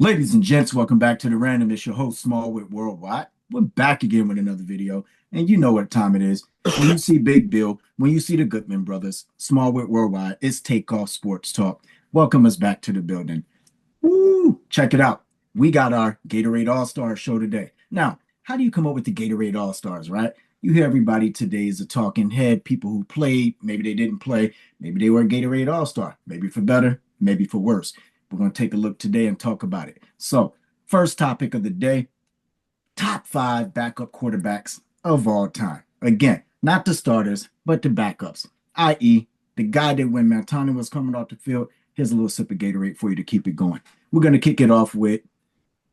Ladies and gents, welcome back to The Random. It's your host, Smallwood Worldwide. We're back again with another video, and you know what time it is. When you see Big Bill, when you see the Goodman brothers, Smallwood Worldwide, it's Takeoff Sports Talk. Welcome us back to the building. Woo! Check it out. We got our Gatorade All-Stars show today. Now, how do you come up with the Gatorade All-Stars, right? You hear everybody today is a talking head, people who played, maybe they didn't play, maybe they were a Gatorade All-Star, maybe for better, maybe for worse. We're going to take a look today and talk about it. So, first topic of the day, top five backup quarterbacks of all time. Again, not the starters, but the backups, i.e., the guy that when Montana was coming off the field, here's a little sip of Gatorade for you to keep it going. We're going to kick it off with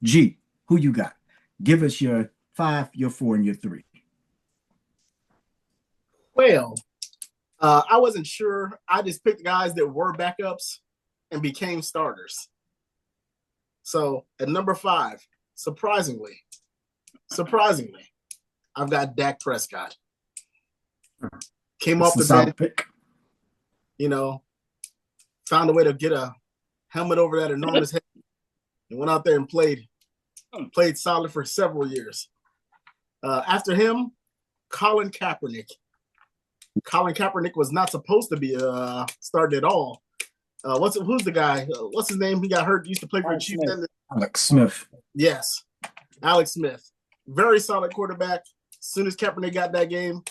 G. Who you got? Give us your five, your four, and your three. Well, I wasn't sure. I just picked guys that were backups and became starters. So at number five, surprisingly, I've got Dak Prescott. Came off the bench, pick. Found a way to get a helmet over that enormous head and went out there and played solid for several years. After him, Colin Kaepernick. Colin Kaepernick was not supposed to be started at all. Who's the guy? What's his name? He got hurt. Used to play for the Chiefs. Alex Smith. Yes, Alex Smith. Very solid quarterback. As soon as Kaepernick got that game,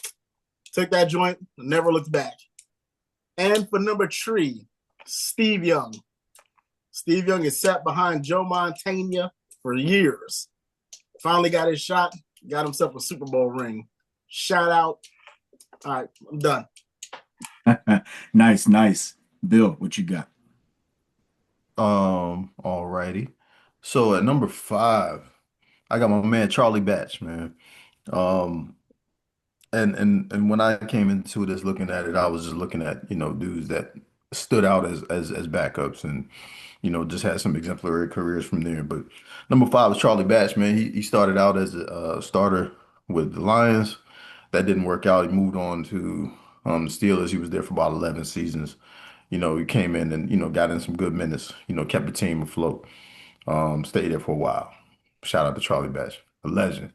took that joint, never looked back. And for number three, Steve Young. Steve Young has sat behind Joe Montana for years. Finally got his shot, got himself a Super Bowl ring. Shout out. All right, I'm done. Nice. Bill, what you got? All righty. So at number five, I got my man Charlie Batch, man. Um, and when I came into this looking at it, I was just looking at, dudes that stood out as backups and, just had some exemplary careers from there. But number five is Charlie Batch, man. He started out as a starter with the Lions. That didn't work out. He moved on to the Steelers. He was there for about 11 seasons. He came in and, got in some good minutes, kept the team afloat. Stayed there for a while. Shout out to Charlie Batch, a legend.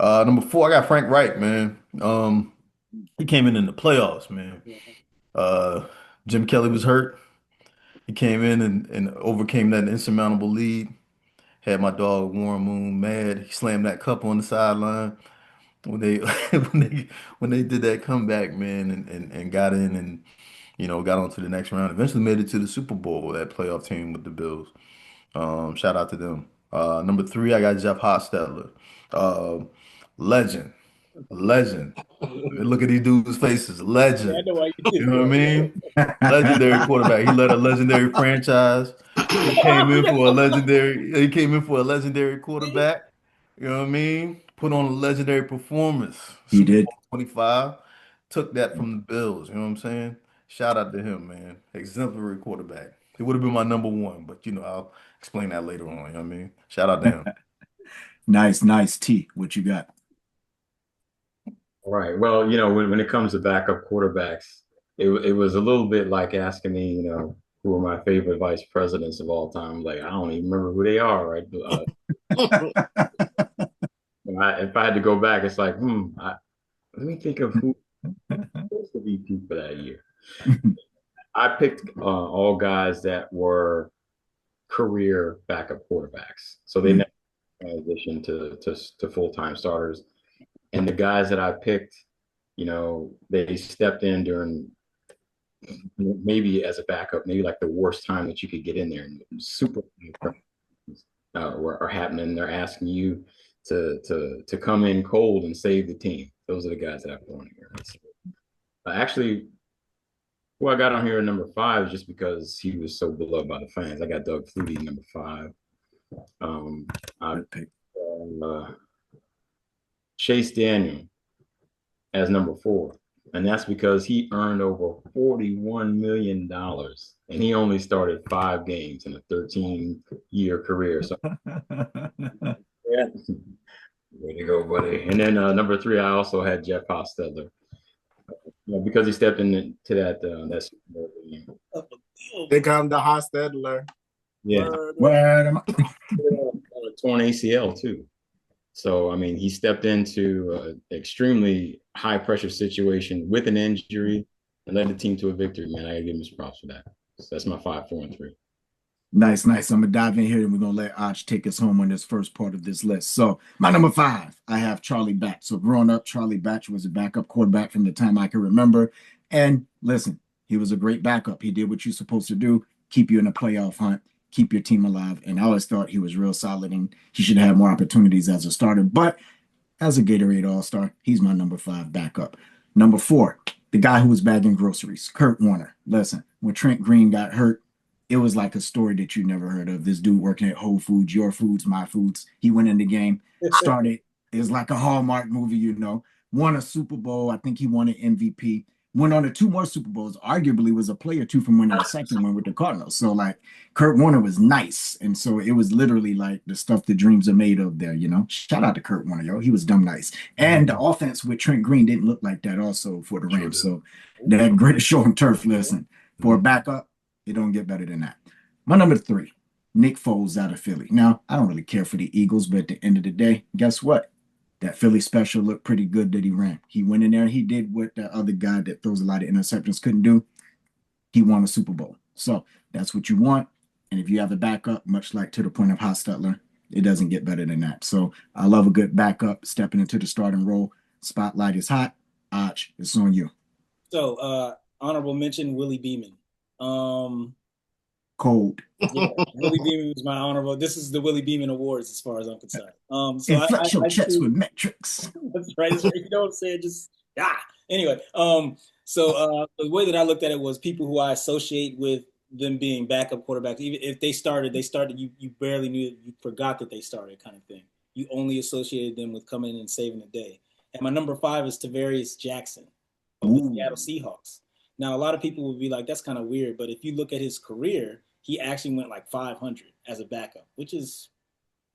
Number four, I got Frank Wright, man. He came in the playoffs, man. Uh, Jim Kelly was hurt. He came in and overcame that insurmountable lead. Had my dog Warren Moon mad. He slammed that cup on the sideline when they when they did that comeback, man, and got in and got on to the next round. Eventually made it to the Super Bowl, that playoff team with the Bills. Shout out to them. Number three, I got Jeff Hostetler. Uh, legend. Legend. Look at these dudes' faces. Yeah, I Legend. know why you You did know what I that. mean? Legendary quarterback. He led a legendary franchise. He came in for a legendary quarterback. You know what I mean? Put on a legendary performance. He Super did. Bowl 25. Took that from the Bills. You know what I'm saying? Shout out to him, man. Exemplary quarterback. He would have been my number one, but I'll explain that later on. You know what I mean? Shout out to him. Nice. T, what you got? All right. Well, when it comes to backup quarterbacks, it was a little bit like asking me, who are my favorite vice presidents of all time. Like, I don't even remember who they are, right? If I had to go back, it's like, let me think of who was the VP for that year. I picked all guys that were career backup quarterbacks, so they never transitioned to full-time starters. And the guys that I picked, they stepped in during maybe as a backup, maybe like the worst time that you could get in there. And super are happening. They're asking you to come in cold and save the team. Those are the guys that I've on here. Actually, who I got on here at number five is just because he was so beloved by the fans. I got Doug Flutie number five. I picked Chase Daniel as number four. And that's because he earned over $41 million and he only started 5 games in a 13-year career. So, yeah, way to go, buddy. And then number three, I also had Jeff Hostetler because he stepped into that Super Bowl game. Here come the Hostetler. Yeah. Where am I? A torn ACL too. So, I mean, he stepped into an extremely high pressure situation with an injury and led the team to a victory, man. I gotta give him some props for that. So that's my 5, 4, and 3. Nice, nice. I'm gonna dive in here and we're gonna let Arch take us home on this first part of this list. So my number 5, I have Charlie Batch. So growing up, Charlie Batch was a backup quarterback from the time I can remember. And listen, he was a great backup. He did what you're supposed to do, keep you in a playoff hunt, keep your team alive. And I always thought he was real solid and he should have more opportunities as a starter. But as a Gatorade All-Star, he's my number 5 backup. Number 4, the guy who was bagging groceries, Kurt Warner. Listen, when Trent Green got hurt, it was like a story that you never heard of. This dude working at Whole Foods, Your Foods, My Foods. He went in the game, started. It was like a Hallmark movie, won a Super Bowl. I think he won an MVP. Went on to 2 more Super Bowls. Arguably was a player 2 from winning the second one with the Cardinals. So like Kurt Warner was nice. And so it was literally like the stuff the dreams are made of there, Shout out to Kurt Warner, yo. He was dumb nice. And the offense with Trent Green didn't look like that also for the Rams. So that greatest show on turf, listen, for a backup, it don't get better than that. My number 3, Nick Foles out of Philly. Now, I don't really care for the Eagles, but at the end of the day, guess what? That Philly special looked pretty good that he ran. He went in there and he did what the other guy that throws a lot of interceptions couldn't do. He won a Super Bowl. So that's what you want. And if you have a backup, much like to the point of Hostetler, it doesn't get better than that. So I love a good backup stepping into the starting role. Spotlight is hot. Arch, it's on you. So, honorable mention, Willie Beeman. Cold. Yeah, Willie Beeman was my honorable. This is the Willie Beeman Awards, as far as I'm concerned. So inflect your checks with metrics. That's right. You know what I'm saying? Just Anyway, so the way that I looked at it was people who I associate with them being backup quarterbacks. Even if they started. You barely knew it. You forgot that they started, kind of thing. You only associated them with coming in and saving the day. And my number 5 is Tavarius Jackson of the Seattle Seahawks. Now, a lot of people would be like, that's kind of weird. But if you look at his career, he actually went like 500 as a backup,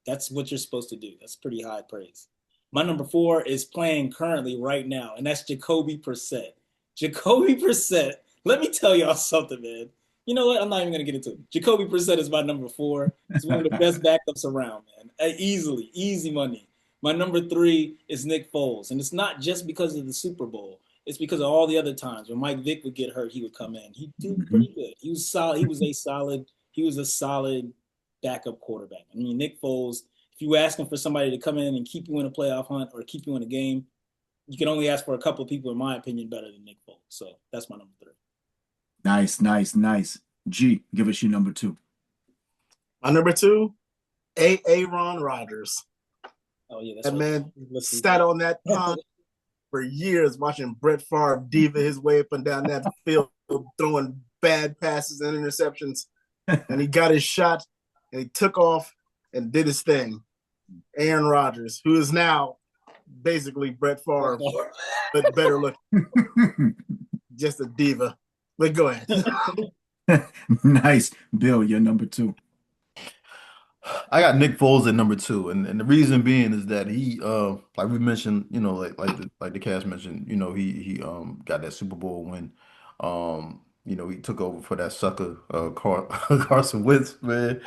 that's what you're supposed to do. That's pretty high praise. My number 4 is playing currently right now, and that's Jacoby Brissett. Jacoby Brissett, let me tell y'all something, man. You know what? I'm not even going to get into it. Jacoby Brissett is my number 4. He's one of the best backups around, man. Easy money. My number 3 is Nick Foles, and it's not just because of the Super Bowl. It's because of all the other times when Mike Vick would get hurt, he would come in. He'd do pretty good. He was solid. He was a solid backup quarterback. I mean, Nick Foles, if you ask him for somebody to come in and keep you in a playoff hunt or keep you in a game, you can only ask for a couple of people, in my opinion, better than Nick Foles. So that's my number 3. Nice. G, give us your number 2. My number 2, A.A. Ron Rodgers. Oh, yeah. That's that man sat on that pond for years watching Brett Favre diva his way up and down that field, throwing bad passes and interceptions. And he got his shot, and he took off and did his thing. Aaron Rodgers, who is now basically Brett Favre, but better looking. Just a diva. But go ahead. Nice. Bill, your number 2. I got Nick Foles at number 2, and the reason being is that he, like we mentioned, like the cast mentioned, he got that Super Bowl win. He took over for that sucker, Carson Wentz, man.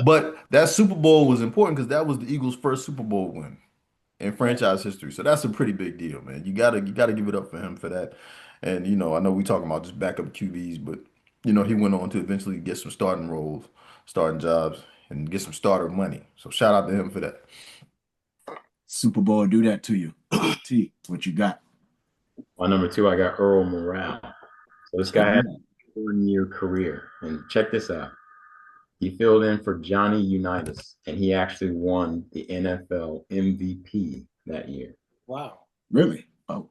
But that Super Bowl was important because that was the Eagles' first Super Bowl win in franchise history. So that's a pretty big deal, man. You gotta give it up for him for that. And I know we talking about just backup QBs, but he went on to eventually get some starting roles, starting jobs, and get some starter money. So shout out to him for that. Super Bowl do that to you. T, what you got? On number 2, I got Earl Morrall. So this guy had a 1-year career, and check this out. He filled in for Johnny Unitas, and he actually won the NFL MVP that year. Wow. Really? Oh.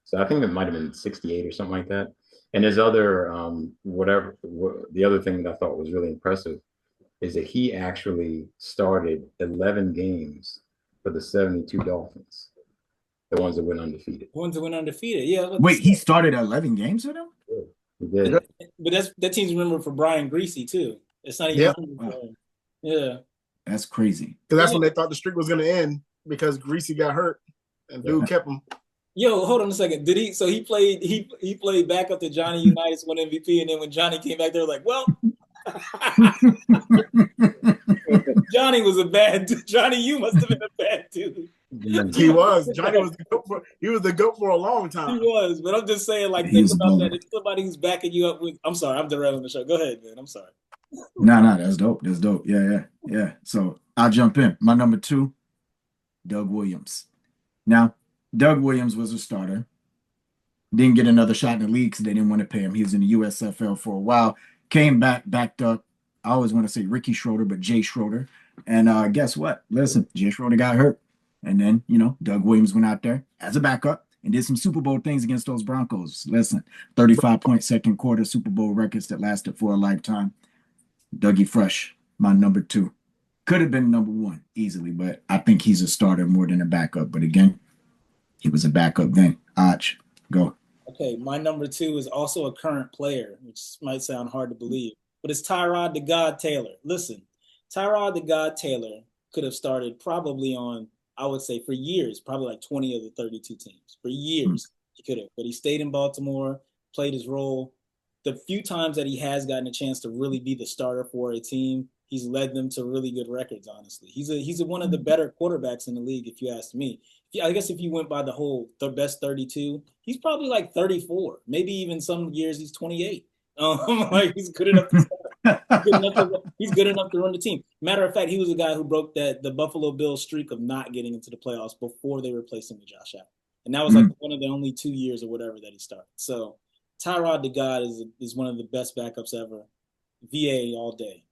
So I think it might have been 68 or something like that. And his other, the other thing that I thought was really impressive is that he actually started 11 games for the 72 Dolphins, the ones that went undefeated. Yeah. Wait, he started 11 games with them? He did. But that team's remembered for Brian Greasy, too. It's not even. Wow. Yeah. That's crazy. Because that's when they thought the streak was going to end because Greasy got hurt and dude kept him. Yo, hold on a second. Did he played backup to Johnny Unitas, won MVP, and then when Johnny came back, they were like, well, Johnny was a bad dude. Johnny, you must have been a bad dude. He was. Johnny was the GOAT for a long He time. was, but I'm just saying, like, He think was a about baller. that. If somebody who's backing you up with, I'm sorry, I'm derailing the show. Go ahead, man. I'm sorry. No, that's dope. That's dope. Yeah. So I'll jump in. My number 2, Doug Williams. Now, Doug Williams was a starter. Didn't get another shot in the league because they didn't want to pay him. He was in the USFL for a while. Came back, backed up. I always want to say Ricky Schroeder, but Jay Schroeder. And guess what? Listen, Jay Schroeder got hurt. And then, Doug Williams went out there as a backup and did some Super Bowl things against those Broncos. Listen, 35-point second quarter Super Bowl records that lasted for a lifetime. Dougie Fresh, my number 2. Could have been number 1 easily, but I think he's a starter more than a backup. But again, he was a backup then. Arch, go. Okay, my number 2 is also a current player, which might sound hard to believe, but it's Tyrod the God Taylor. Listen, Tyrod the God Taylor could have started probably on, I would say, for years, probably like 20 of the 32 teams. For years, he could have. But he stayed in Baltimore, played his role. The few times that he has gotten a chance to really be the starter for a team, he's led them to really good records, honestly. He's one of the better quarterbacks in the league, if you ask me. I guess if you went by the best 32, he's probably like 34. Maybe even some years he's 28. Like he's good enough he's good enough to run the team. Matter of fact, he was a guy who broke the Buffalo Bills streak of not getting into the playoffs before they replaced him with Josh Allen. And that was like one of the only 2 years or whatever that he started. So Tyrod the God is one of the best backups ever. VA all day.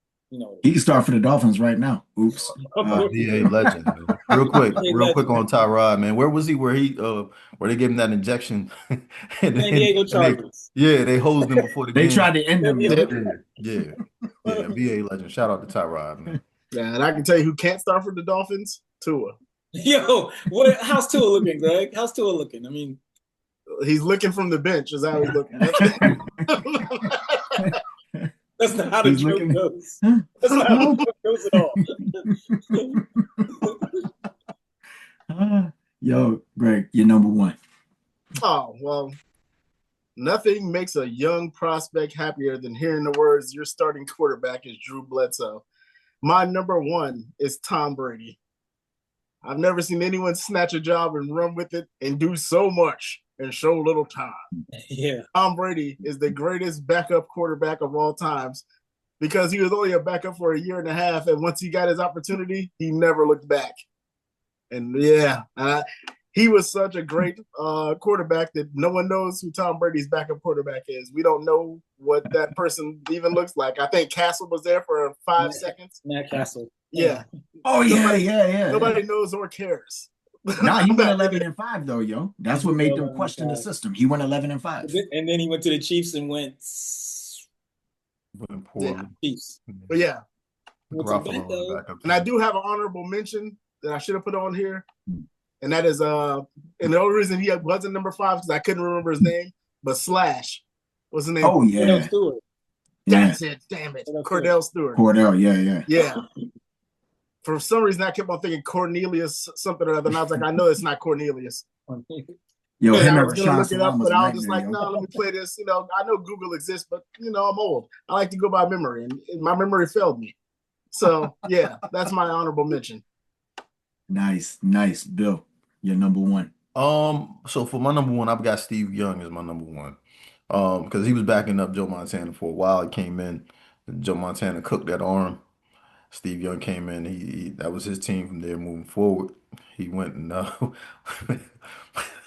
He can start for the Dolphins right now. Oops. VA legend, man. Real quick on Tyrod, man. Where was he? Where they gave him that injection? San Diego Chargers. They hosed him before the game. They tried to end him. Yeah. VA legend. Shout out to Tyrod, man. Yeah, and I can tell you who can't start for the Dolphins, Tua. Yo, how's Tua looking, Greg? How's Tua looking? I mean, he's looking from the bench. Is how he's looking. That's not how the joke goes. That's not how the joke goes at all. Yo, Greg, you're number 1. Oh, well, nothing makes a young prospect happier than hearing the words, your starting quarterback is Drew Bledsoe. My number 1 is Tom Brady. I've never seen anyone snatch a job and run with it and do so much and show little time. Yeah. Tom Brady is the greatest backup quarterback of all times because he was only a backup for a year and a half. And once he got his opportunity, he never looked back. And he was such a great quarterback that no one knows who Tom Brady's backup quarterback is. We don't know what that person even looks like. I think Castle was there for 5 seconds. Matt Castle. Yeah. Oh, yeah. Nobody knows or cares. Nah, he went 11-5 though, yo. That's what made them question the system. He went 11-5, and then he went to the Chiefs and went. Chiefs. But yeah, and I do have an honorable mention that I should have put on here, and that is and the only reason he wasn't number 5 because I couldn't remember his name, but Slash, what's his name? Oh yeah, Cordell Stewart. That's it. Damn it, Cordell Stewart. Yeah. For some reason, I kept on thinking Cornelius something or other, and I was like, I know it's not Cornelius. Yo, and I was gonna look it up, but I was just like, no, let me play this. I know Google exists, but I'm old. I like to go by memory, and my memory failed me. So yeah, that's my honorable mention. Nice. Bill, you're number 1. So for my number 1, I've got Steve Young as my number 1. Because he was backing up Joe Montana for a while. He came in, Joe Montana cooked that arm. Steve Young came in. He that was his team from there moving forward. He went and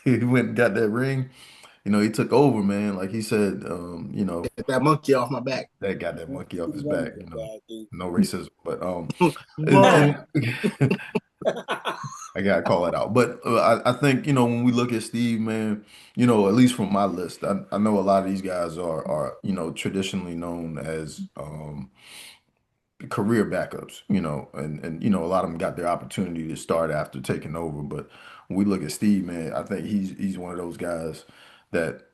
he went and got that ring. He took over, man. Like he said, get that monkey off my back. That got that monkey off his back. No racism, but I gotta call it out. But I think when we look at Steve, man, at least from my list, I know a lot of these guys are traditionally known as career backups, and a lot of them got their opportunity to start after taking over. But when we look at Steve, man, I think he's one of those guys that,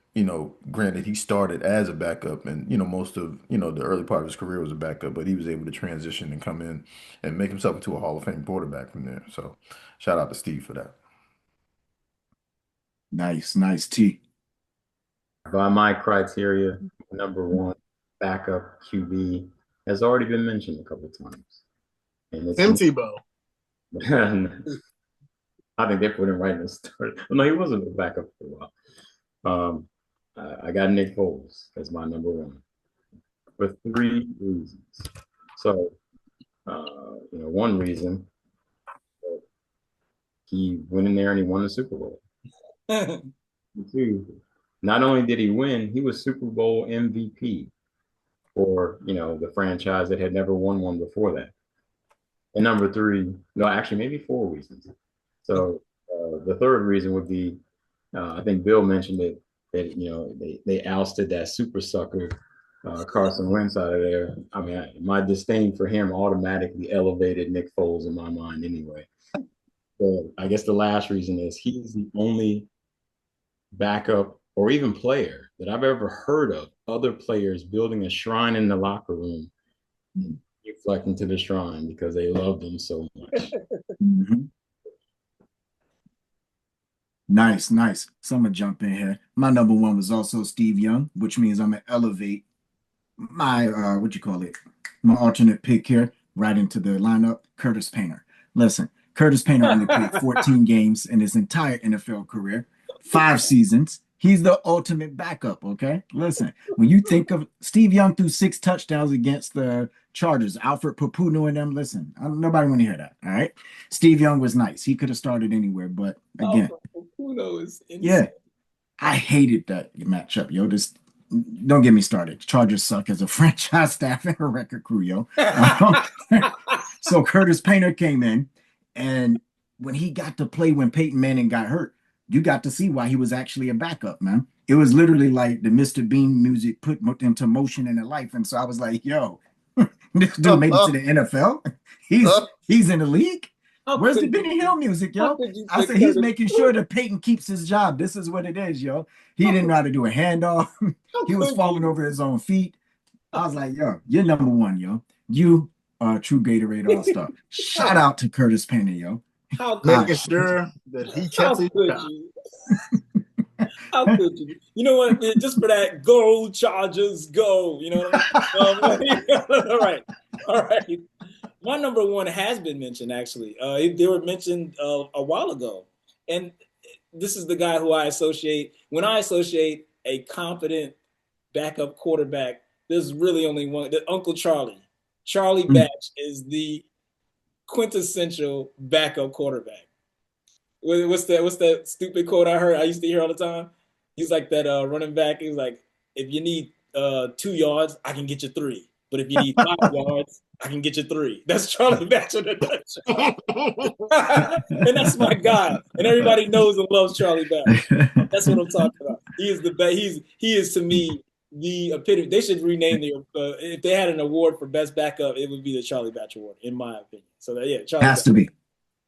granted he started as a backup and, most of, the early part of his career was a backup, but he was able to transition and come in and make himself into a Hall of Fame quarterback from there. So shout out to Steve for that. Nice, T. By my criteria, number 1 backup QB has already been mentioned a couple of times. And it's Tim Tebow. I think they put him right in the start. No, he wasn't a backup for a while. I got Nick Foles as my number one for 3 reasons. So, one reason, he went in there and he won the Super Bowl. 2, not only did he win, he was Super Bowl MVP for, the franchise that had never won one before that. And number 3, no, actually maybe 4 reasons. So the third reason would be, I think Bill mentioned it, that, they ousted that super sucker, Carson Wentz out of there. I mean, my disdain for him automatically elevated Nick Foles in my mind anyway. So I guess the last reason is he's the only backup or even player that I've ever heard of other players building a shrine in the locker room, reflecting to the shrine because they loved him so much. Mm-hmm. Nice. So I'm gonna jump in here. My number one was also Steve Young, which means I'm gonna elevate my my alternate pick here right into the lineup, Curtis Painter. Listen, Curtis Painter only played 14 games in his entire NFL career, 5 seasons. He's the ultimate backup, okay? Listen, when you think of Steve Young threw 6 touchdowns against the Chargers, Alfred Papuno and them, listen, nobody want to hear that, all right? Steve Young was nice. He could have started anywhere, but again, Papuno is insane. Yeah, I hated that matchup, yo. Just don't get me started. Chargers suck as a franchise staff and a record crew, yo. So Curtis Painter came in, and when he got to play when Peyton Manning got hurt, you got to see why he was actually a backup, man. It was literally like the Mr. Bean music put into motion in the life. And so I was like, yo, this dude made it to the NFL. He's in the league. Where's the Benny Hill music, yo? I said he's making sure that Peyton keeps his job. This is what it is, yo. He didn't know how to do a handoff. He was falling over his own feet. I was like, yo, you're number one, yo. You are a true Gatorade All-Star. Shout out to Curtis Painter, yo. Making sure that he kept his job. How could you? You know what, man? Just for that, go Chargers, go. You know what I mean? All right. My number one has been mentioned, actually. They were mentioned a while ago. And this is the guy who I associate. When I associate a confident backup quarterback, there's really only one, Uncle Charlie. Charlie Batch is the quintessential backup quarterback. What's that stupid quote I heard? I used to hear all the time. He's like that running back. He's like, if you need 2 yards, I can get you 3. But if you need 5 yards, I can get you 3. That's Charlie Batch in a nutshell. And that's my guy. And everybody knows and loves Charlie Batch. That's what I'm talking about. He is the best. He is to me the epitome. They should rename if they had an award for best backup, it would be the Charlie Batch Award, in my opinion. So Charlie has to be.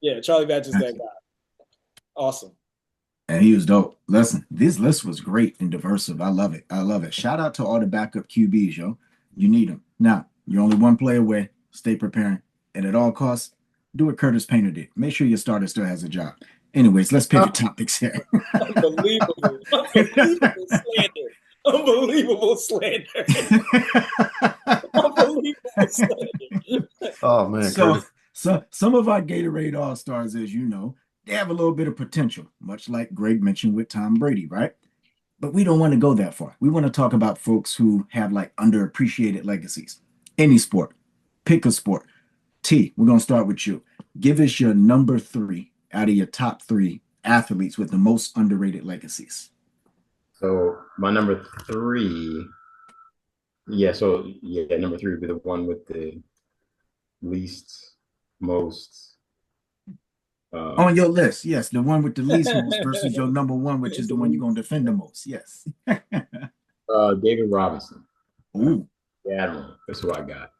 Yeah, Charlie Batch is that guy. Awesome. And he was dope. Listen, this list was great and diverse. I love it. Shout out to all the backup QBs, yo. You need them. Now, you're only one play away. Stay preparing. And at all costs, do what Curtis Painter did. Make sure your starter still has a job. Anyways, let's pivot topics here. Unbelievable slander. Unbelievable slander. Oh, man. So some of our Gatorade All-Stars, as you know, they have a little bit of potential, much like Greg mentioned with Tom Brady, right? But we don't want to go that far. We want to talk about folks who have like underappreciated legacies. Any sport. Pick a sport. T, we're going to start with you. Give us your number 3 out of your top 3 athletes with the most underrated legacies. So my number 3, number 3 would be the one with the least, most. On your list, yes, the one with the least most versus your number 1, which is the one you're going to defend the most. Yes. David Robinson. Ooh. The Admiral. That's who I got.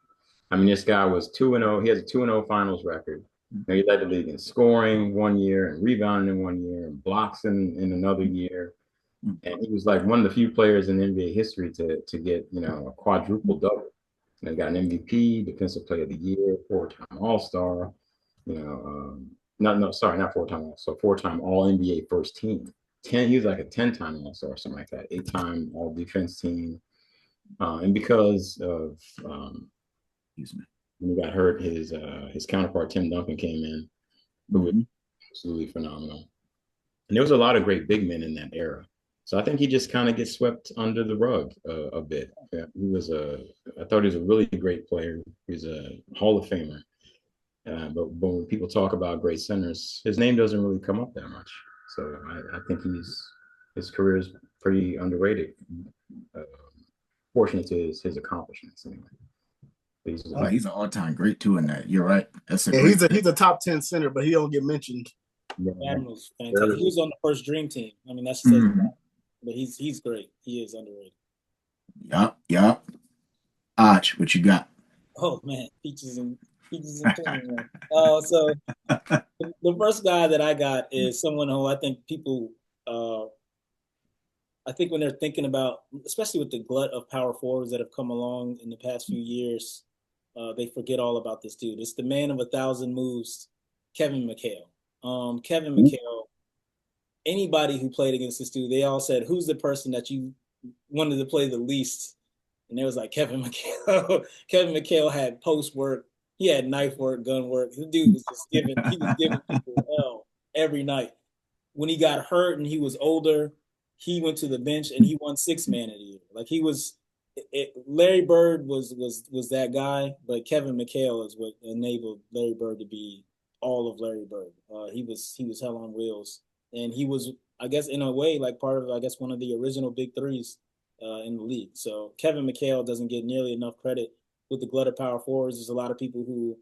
I mean, this guy was 2-0. He has a 2-0 finals record. He led the league in scoring 1 year and rebounding in 1 year and blocks in another year. And he was like one of the few players in NBA history to get, a quadruple double. He got an MVP, Defensive Player of the Year, 4-time All-Star, not 4-time All-Star, 4-time All-NBA first team. He was like a 10-time All-Star or something like that, 8-time All-Defense team. And because of Excuse me. When he got hurt, his counterpart Tim Duncan came in, who was absolutely phenomenal. And there was a lot of great big men in that era. So I think he just kind of gets swept under the rug a bit. Yeah, I thought he was a really great player. He's a Hall of Famer. But when people talk about great centers, his name doesn't really come up that much. So I think his career is pretty underrated, proportionate to his accomplishments anyway. He's an all-time great too in that. You're right. That's he's a top 10 center, but he don't get mentioned. Admiral's fantastic. He was on the first Dream Team. I mean, that's but he's great. He is underrated. Yup. Arch, what you got? Oh man, peaches and cream. So the first guy that I got is someone who I think people, I think when they're thinking about, especially with the glut of power forwards that have come along in the past few years, they forget all about this dude. It's the man of 1,000 moves, Kevin McHale. Kevin McHale, anybody who played against this dude, they all said, who's the person that you wanted to play the least? And it was like Kevin McHale. Kevin McHale had post work. He had knife work, gun work. The dude was just giving people hell every night. When he got hurt and he was older, he went to the bench and he won 6th Man of the Year. Like he was, Larry Bird was that guy, but Kevin McHale is what enabled Larry Bird to be all of Larry Bird. He was hell on wheels, and he was, I guess, in a way, like part of, I guess, one of the original big threes in the league. So Kevin McHale doesn't get nearly enough credit with the glut of power forwards. There's a lot of people who,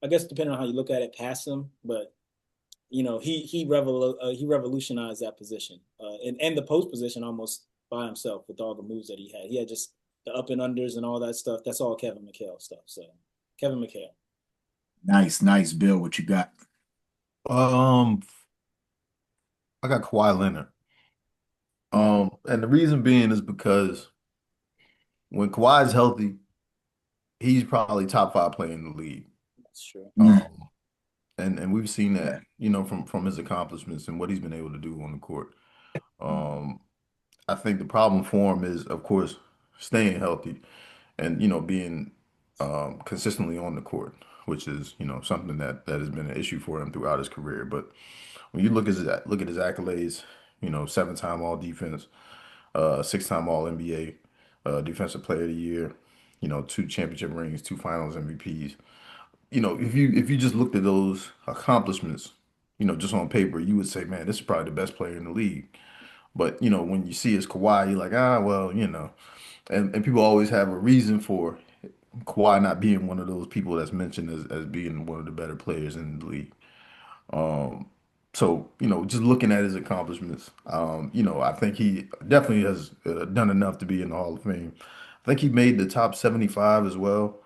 I guess, depending on how you look at it, pass him, but you know, he revolutionized that position and the post position almost by himself with all the moves that he had. He had just the up and unders and all that stuff. That's all Kevin McHale stuff. So Kevin McHale. Nice, Bill. What you got? I got Kawhi Leonard. And the reason being is because when Kawhi's healthy, he's probably top 5 player in the league. That's true. And we've seen that, you know, from his accomplishments and what he's been able to do on the court. I think the problem for him is, of course, staying healthy and, you know, being consistently on the court, which is, you know, something that has been an issue for him throughout his career. But when you look at his accolades, you know, 7-time All Defense, 6-time All NBA, Defensive Player of the Year, you know, 2 championship rings, 2 Finals MVPs. You know, if you just looked at those accomplishments, you know, just on paper, you would say, man, this is probably the best player in the league. But, you know, when you see his Kawhi, you're like, well, you know, and people always have a reason for Kawhi not being one of those people that's mentioned as being one of the better players in the league. So, you know, just looking at his accomplishments, you know, I think he definitely has done enough to be in the Hall of Fame. I think he made the top 75 as well,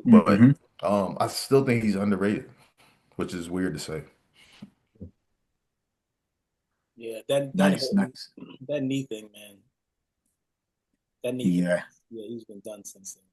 but I still think he's underrated, which is weird to say. Yeah, that Nice. that knee thing, man. That knee Yeah. Thing, he's been done since then.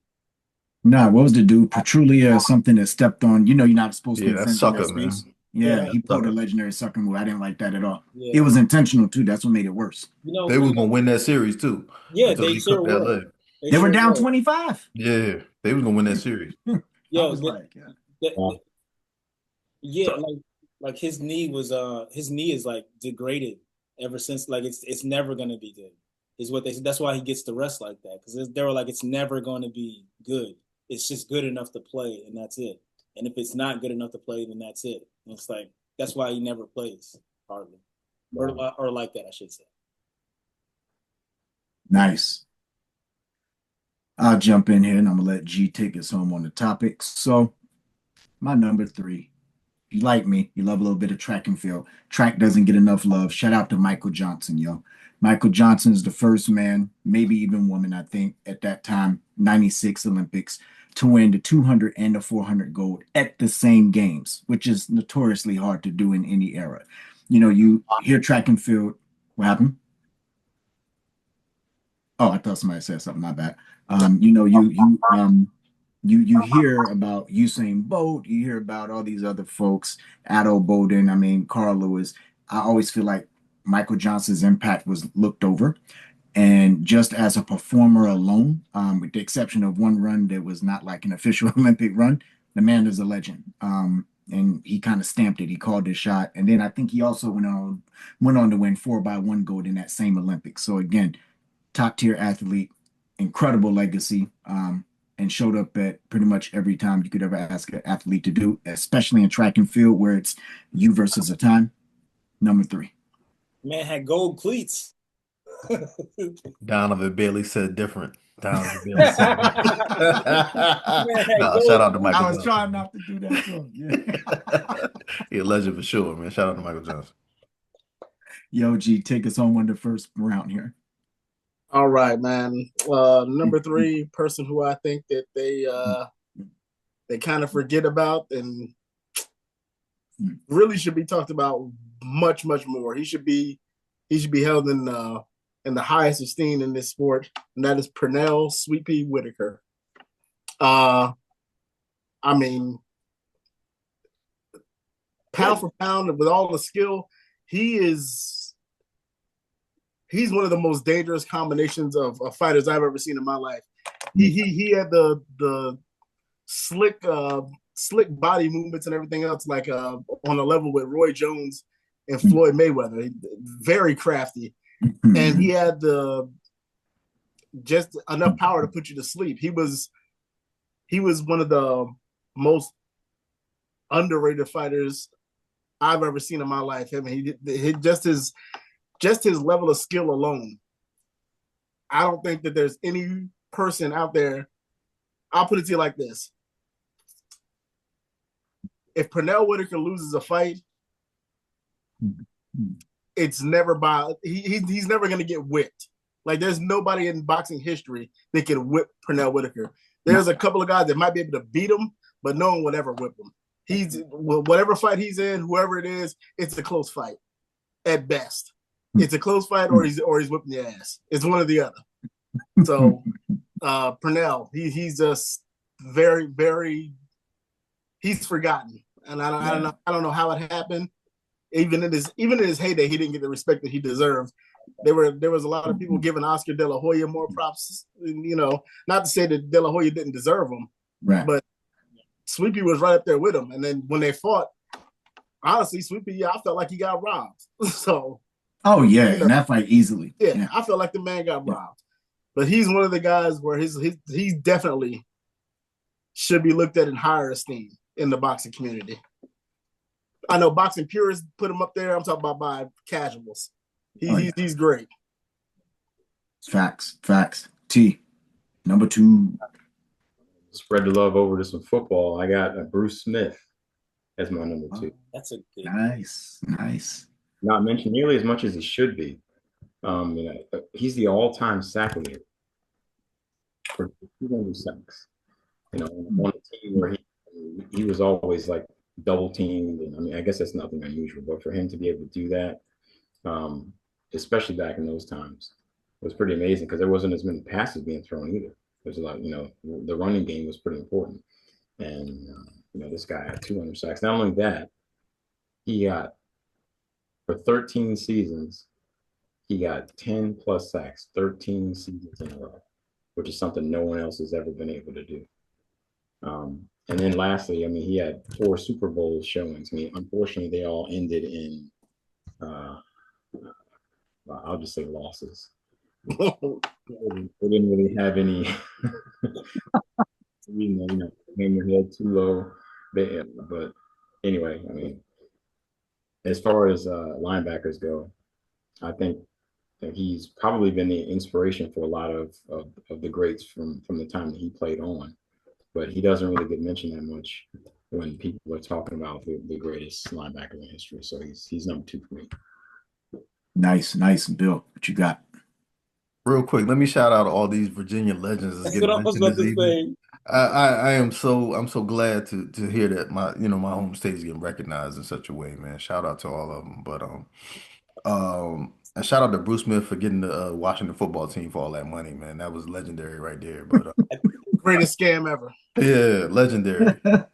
Nah, what was the dude? Petrulia or something that stepped on. You know, you're not supposed to Yeah, that's infringe on that sucker, man. space. Yeah, he pulled a Sucker. legendary sucker move. I didn't like that at all. Yeah. It was intentional too. That's what made it worse. You know, They was gonna win that series too yeah, until they he sure cooked that were. leg. They were sure down were. 25. Yeah, they was gonna win that series. I Yo, was like, yeah, like his knee is like degraded ever since. Like it's never gonna be good. Is what they said. That's why he gets the rest like that, because they were like, it's never gonna be good. It's just good enough to play, and that's it. And if it's not good enough to play, then that's it. And it's like that's why he never plays hardly, or like that, I should say. nice. I'll jump in here and I'm gonna let G take us home on the topic. So, my number 3. You like me, you love a little bit of track and field. Track doesn't get enough love. Shout out to Michael Johnson, yo. Michael Johnson is the first man, maybe even woman, I think, at that time, 96 Olympics, to win the 200 and the 400 gold at the same games, which is notoriously hard to do in any era. You know, you hear track and field. What happened? Oh, I thought somebody said something. My bad. You know, you hear about Usain Bolt, you hear about all these other folks, Addo Bowden, I mean, Carl Lewis. I always feel like Michael Johnson's impact was looked over. And just as a performer alone, with the exception of one run that was not like an official Olympic run, the man is a legend. And he kind of stamped it. He called his shot. And then I think he also went on to win 4x1 gold in that same Olympics. So again, top tier athlete, incredible legacy, and showed up at pretty much every time you could ever ask an athlete to do, especially in track and field where it's you versus a time. Number 3. Man had gold cleats. Donovan Bailey said different. Donovan Bailey said different. No, shout out to Michael I was Johnson. trying not to do that to him. Yeah. He a legend for sure, man. Shout out to Michael Johnson. Yo, G, take us home on the first round here. All right, man. Number 3, person who I think that they kind of forget about and really should be talked about much, much more. He should be held in the highest esteem in this sport, and that is Pernell Sweet Pea Whitaker. I mean, pound for pound, with all the skill, he's one of the most dangerous combinations of fighters I've ever seen in my life. He had the slick body movements and everything else, like on a level with Roy Jones and Floyd Mayweather. Very crafty. And he had just enough power to put you to sleep. He was one of the most underrated fighters I've ever seen in my life. I mean, he just his level of skill alone. I don't think that there's any person out there. I'll put it to you like this: if Pernell Whitaker loses a fight, it's never he's never going to get whipped. Like, there's nobody in boxing history that can whip Pernell Whitaker. There's a couple of guys that might be able to beat him, but no one would ever whip him. Whatever fight he's in, whoever it is, it's a close fight at best. It's a close fight, or he's whipping your ass. It's one or the other. So Pernell, he's just very, very, he's forgotten, and I don't know how it happened. Even in his heyday, he didn't get the respect that he deserved. There was a lot of people giving Oscar De La Hoya more props. Not to say that De La Hoya didn't deserve them, Right. But Sweet Pea was right up there with him. And then when they fought, honestly, Sweet Pea, I felt like he got robbed. So. Oh yeah, in that fight easily. Yeah, I felt like the man got robbed. But he's one of the guys where he definitely should be looked at in higher esteem in the boxing community. I know boxing purists put him up there. I'm talking about by casuals. He's great. Facts. T, number 2. Spread the love over to some football. I got Bruce Smith as my number 2. That's a good. Nice. Not mentioned nearly as much as he should be. He's the all-time sack leader for 200 sacks. On a team where he was always like double teamed, and I mean, I guess that's nothing unusual, but for him to be able to do that, especially back in those times, was pretty amazing because there wasn't as many passes being thrown either. There's a lot, the running game was pretty important, and this guy had 200 sacks. Not only that, he got, for 13 seasons, he got 10 plus sacks, 13 seasons in a row, which is something no one else has ever been able to do. And then lastly, I mean, he had 4 Super Bowl showings. I mean, unfortunately, they all ended in, I'll just say losses. They didn't really have any, hang your head too low. But anyway, I mean, as far as linebackers go, I think that he's probably been the inspiration for a lot of the greats from the time that he played on. But he doesn't really get mentioned that much when people are talking about the greatest linebacker in history. So he's number 2 for me. Nice. Bill, what you got? Real quick, let me shout out all these Virginia legends. That's what I was about to say. I'm so glad to hear that my home state is getting recognized in such a way, man. Shout out to all of them. But and shout out to Bruce Smith for getting the Washington football team for all that money, man. That was legendary right there. But greatest scam ever. Yeah, legendary. But,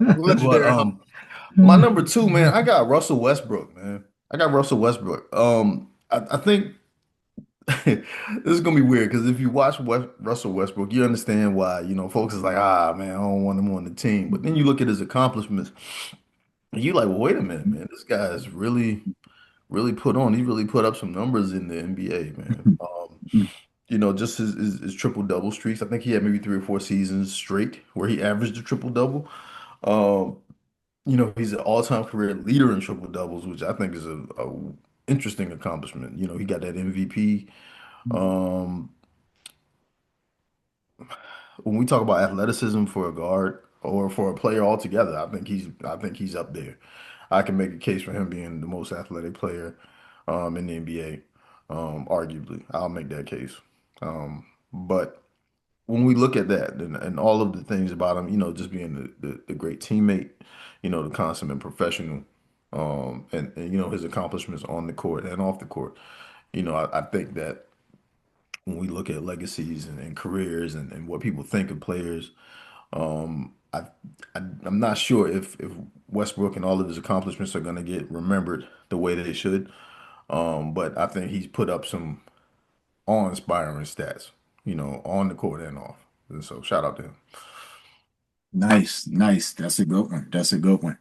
my number 2, man, I got Russell Westbrook, man. I think this is gonna be weird because if you watch Russell Westbrook, you understand why, folks is like, ah, man, I don't want him on the team. But then you look at his accomplishments, and you like, well, wait a minute, man, this guy is really, really put on. He really put up some numbers in the NBA, man. Just his triple double streaks. I think he had maybe 3 or 4 seasons straight where he averaged a triple double. Um, he's an all-time career leader in triple doubles, which I think is a interesting accomplishment. He got that MVP. Um, when we talk about athleticism for a guard or for a player altogether, I think he's up there. I can make a case for him being the most athletic player in the NBA. Arguably, I'll make that case. But when we look at that and all of the things about him, just being the great teammate, the consummate professional, and his accomplishments on the court and off the court, I think that when we look at legacies and careers and what people think of players, um, I, I'm not sure if Westbrook and all of his accomplishments are going to get remembered the way that they should. But I think he's put up some awe-inspiring stats, on the court and off. And so shout out to him. Nice, nice. That's a good one. That's a good one.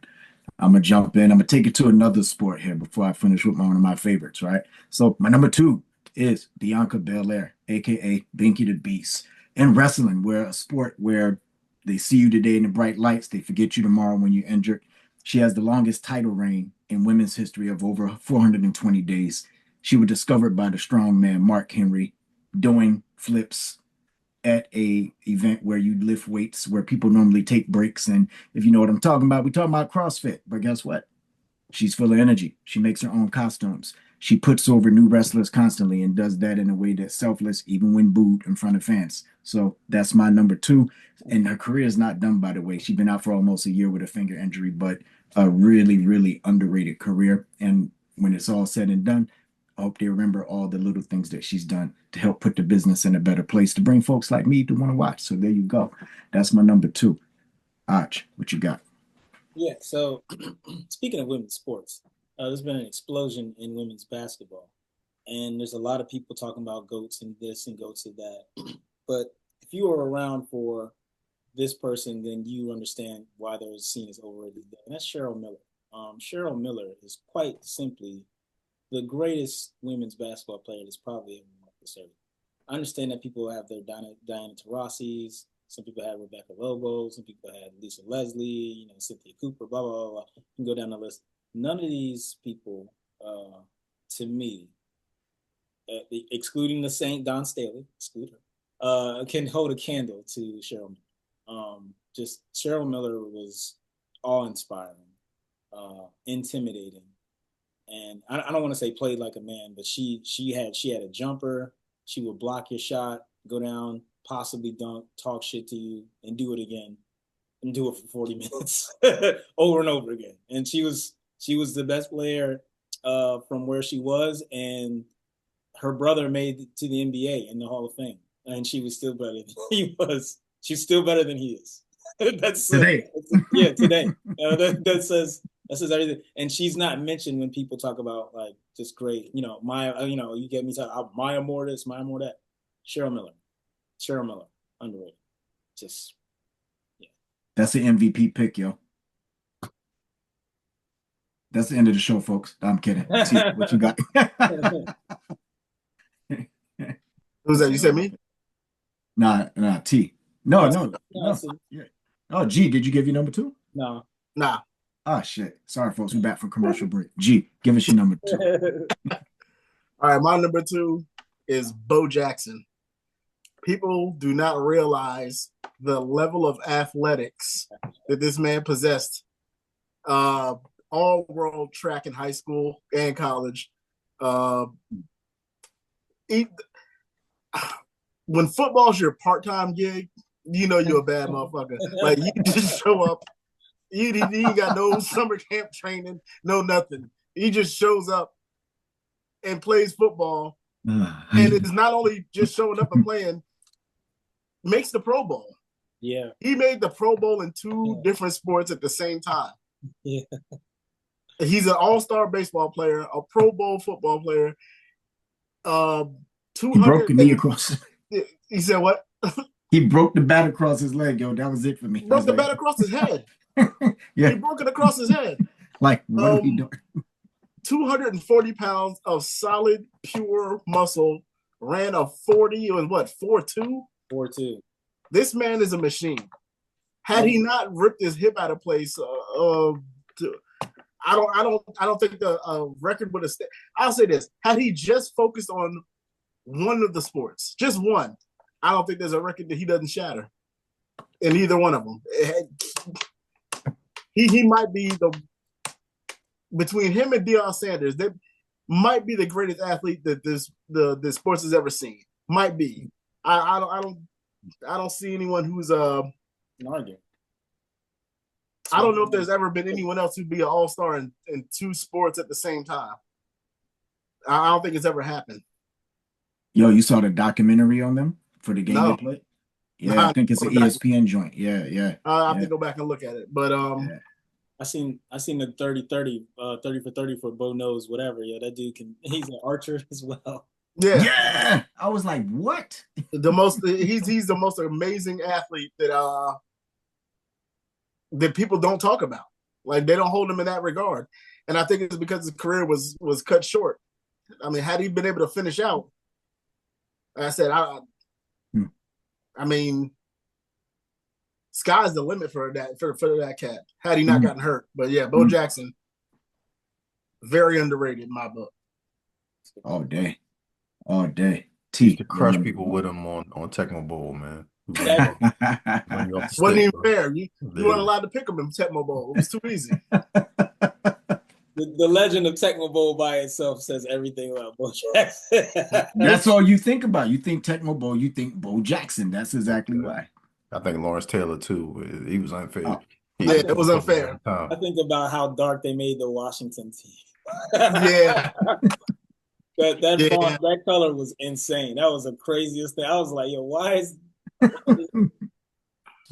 I'm gonna jump in. I'm gonna take it to another sport here before I finish with one of my favorites, right? So my number two is Bianca Belair, aka Binky the Beast. In wrestling, where a sport where they see you today in the bright lights, they forget you tomorrow when you're injured. She has the longest title reign in women's history of over 420 days. She was discovered by the strong man Mark Henry doing flips at a event where you lift weights where people normally take breaks. And if you know what I'm talking about, we're talking about CrossFit. But guess what? She's full of energy. She makes her own costumes. She puts over new wrestlers constantly and does that in a way that's selfless, even when booed in front of fans. So that's my number two. And her career is not done, by the way. She's been out for almost a year with a finger injury, but a really, really underrated career. And when it's all said and done, I hope they remember all the little things that she's done to help put the business in a better place to bring folks like me to want to watch. So there you go. That's my number two. Arch, what you got? Yeah. So speaking of women's sports, there's been an explosion in women's basketball, and there's a lot of people talking about goats and this and goats of that. But if you were around for this person, then you understand why they're seen as overrated. And that's Cheryl Miller. Cheryl Miller is quite simply the greatest women's basketball player that's probably ever walked this earth. I understand that people have their Diana Taurasi's, some people have Rebecca Lobo, some people had Lisa Leslie, Cynthia Cooper, blah, blah, blah, blah. You can go down the list. None of these people, to me, excluding the Saint Don Staley, exclude her, can hold a candle to Cheryl Miller. Just Cheryl Miller was awe-inspiring, intimidating, and I don't want to say played like a man, but she had a jumper. She would block your shot, go down, possibly dunk, talk shit to you, and do it again, and do it for 40 minutes over and over again. And she was the best player from where she was, and her brother made it to the NBA in the Hall of Fame, and she was still better than he was. She's still better than he is. That's today. Yeah, today. That says everything. And she's not mentioned when people talk about like just great, Maya. You get me talking Maya Moore this, Maya Moore that. Cheryl Miller, underrated. Just yeah. That's the MVP pick, yo. That's the end of the show, folks. I'm kidding. T, what you got? Who's that? You said me? Nah, T. No. Yeah. Oh, G, did you give your number two? No. Nah. Oh, shit. Sorry, folks. We're back from commercial break. G, give us your number two. All right, my number two is Bo Jackson. People do not realize the level of athletics that this man possessed. All-world track in high school and college. When football's your part-time gig, you're a bad motherfucker. Like, you just show up. He ain't got no summer camp training, no nothing. He just shows up and plays football. And it's not only just showing up and playing, makes the Pro Bowl. Yeah. He made the Pro Bowl in two different sports at the same time. Yeah. He's an all-star baseball player, a Pro Bowl football player, He broke 200. the knee across. He said what? He broke the bat across his leg, yo. That was it for me. Broke the bat across his head. Yeah. He broke it across his head. Like, what are we doing? 240 pounds of solid, pure muscle. Ran a 40. It was what? 4.2. 4.2. This man is a machine. Had he not ripped his hip out of place, I don't think the record would have stayed. I'll say this: had he just focused on one of the sports, just one, I don't think there's a record that he doesn't shatter in either one of them. He might be between him and Deion Sanders, they might be the greatest athlete that the sports has ever seen. Might be. I don't see anyone who's an argument. I don't know if there's ever been anyone else who'd be an all-star in two sports at the same time. I don't think it's ever happened. Yo, you saw the documentary on them for the game they played? Yeah, I think it's an ESPN joint. Yeah. I have to go back and look at it. But I seen the 30 for 30 for Bo knows whatever. Yeah, that dude he's an archer as well. Yeah. I was like, what? He's the most amazing athlete that people don't talk about. Like, they don't hold him in that regard. And I think it's because his career was cut short. I mean, had he been able to finish out, like I said, I mean, sky's the limit for that cat. Had he not gotten hurt, but yeah, Bo Jackson, very underrated in my book. All day. T to crush people with him on Tecmo Bowl, man. Wasn't even fair. You weren't allowed to pick him in Tecmo Bowl. It was too easy. The legend of Tecmo Bowl by itself says everything about Bo Jackson. That's all you think about. You think Tecmo Bowl, you think Bo Jackson. That's exactly why. I think Lawrence Taylor too. He was unfair. Yeah, it was unfair. I think about how dark they made the Washington team. Yeah. That color was insane. That was the craziest thing. I was like, yo, why is the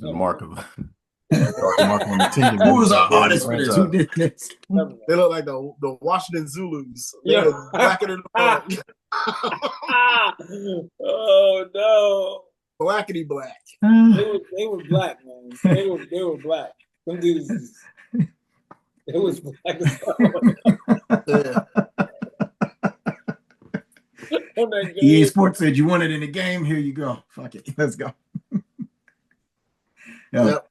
mark of on the team? Who was our artist for this? Who did this? They look like the Washington Zulus. Yeah. Blacker than the Oh no. Blackity black. They were black, man. They were black. Some dudes it was black as hell. Yeah. EA Sports said you want it in the game. Here you go. Fuck it. Let's go. Yep.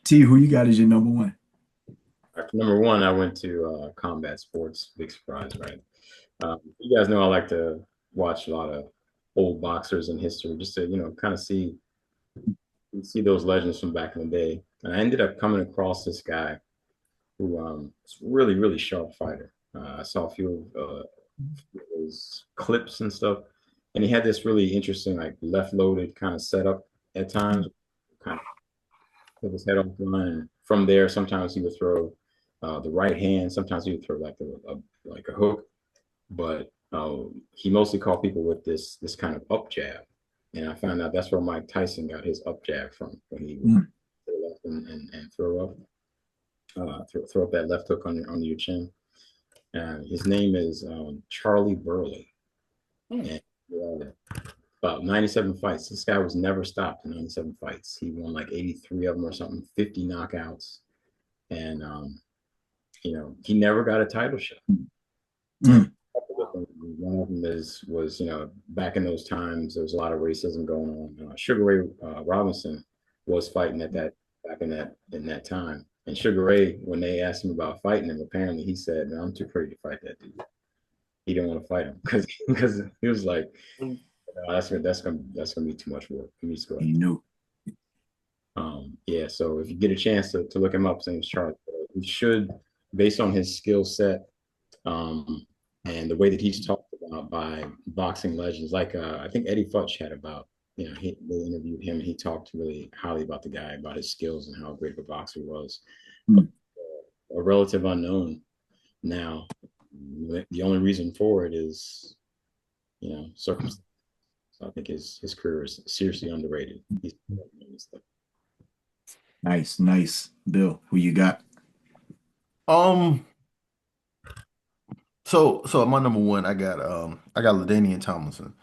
T, who you got as your number one? Number one, I went to combat sports. Big surprise, right? You guys know I like to watch a lot of old boxers in history, just to kind of see those legends from back in the day. And I ended up coming across this guy who was really, really sharp fighter. I saw a few of his clips and stuff, and he had this really interesting, like, left-loaded kind of setup at times, kind of with his head off the line. And from there, sometimes he would throw the right hand, sometimes he would throw like a hook, but he mostly caught people with this kind of up jab. And I found out that's where Mike Tyson got his up jab from, when he would left and throw up that left hook on your chin. His name is Charlie Burley. And about 97 fights. This guy was never stopped in 97 fights. He won like 83 of them or something, 50 knockouts. And, he never got a title shot. One of them was back in those times, there was a lot of racism going on. Sugar Ray Robinson was fighting back in that time. And Sugar Ray, when they asked him about fighting him, apparently he said, "No, I'm too afraid to fight that dude." He didn't want to fight him because he was like, that's gonna be too much work for me to go. He knew. Yeah. So if you get a chance to look him up, his name's Charlie. You should, based on his skill set, and the way that he's talked about by boxing legends, like I think Eddie Futch had about. They interviewed him, and he talked really highly about the guy, about his skills and how great of a boxer he was. But, a relative unknown now. The only reason for it is, circumstance. So I think his career is seriously underrated. Nice. Bill, who you got? So my number one, I got LaDainian Tomlinson.